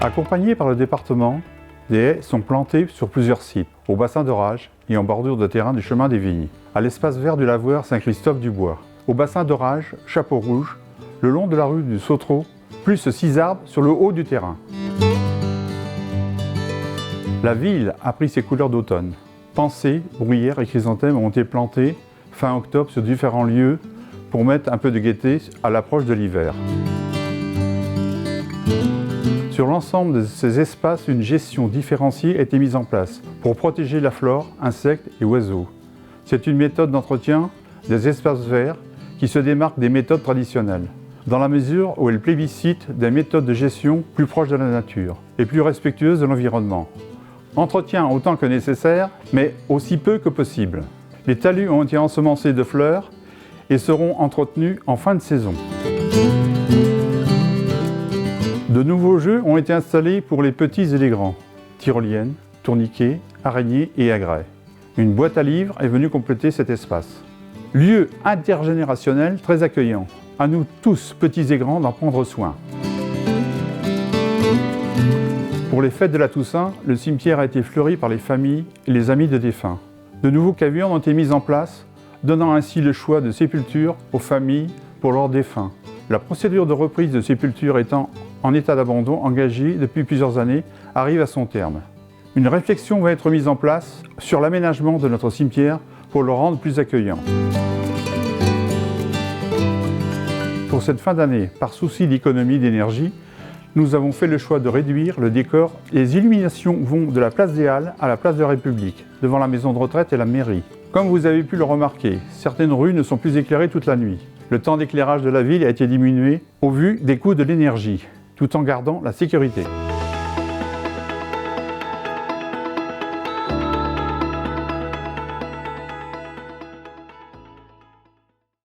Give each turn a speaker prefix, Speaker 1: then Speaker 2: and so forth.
Speaker 1: Accompagnés par le département, des haies sont plantées sur plusieurs sites, au bassin d'orage et en bordure de terrain du chemin des Vignes, à l'espace vert du lavoir Saint-Christophe-du-Bois, au bassin d'orage Chapeau Rouge, le long de la rue du Sautreau, plus 6 arbres sur le haut du terrain. La ville a pris ses couleurs d'automne. Pensées, bruyères et chrysanthèmes ont été plantés fin octobre sur différents lieux pour mettre un peu de gaieté à l'approche de l'hiver. Sur l'ensemble de ces espaces, une gestion différenciée a été mise en place pour protéger la flore, insectes et oiseaux. C'est une méthode d'entretien des espaces verts qui se démarque des méthodes traditionnelles, dans la mesure où elle plébiscite des méthodes de gestion plus proches de la nature et plus respectueuses de l'environnement. Entretien autant que nécessaire, mais aussi peu que possible. Les talus ont été ensemencés de fleurs et seront entretenus en fin de saison. De nouveaux jeux ont été installés pour les petits et les grands. Tyroliennes, tourniquets, araignées et agrès. Une boîte à livres est venue compléter cet espace. Lieu intergénérationnel très accueillant. À nous tous, petits et grands, d'en prendre soin. Pour les fêtes de la Toussaint, le cimetière a été fleuri par les familles et les amis de défunts. De nouveaux cavernes ont été mises en place, donnant ainsi le choix de sépulture aux familles pour leurs défunts. La procédure de reprise de sépulture étant en état d'abandon engagée depuis plusieurs années arrive à son terme. Une réflexion va être mise en place sur l'aménagement de notre cimetière pour le rendre plus accueillant. Pour cette fin d'année, par souci d'économie d'énergie, nous avons fait le choix de réduire le décor. Les illuminations vont de la place des Halles à la place de la République, devant la maison de retraite et la mairie. Comme vous avez pu le remarquer, certaines rues ne sont plus éclairées toute la nuit. Le temps d'éclairage de la ville a été diminué au vu des coûts de l'énergie, tout en gardant la sécurité.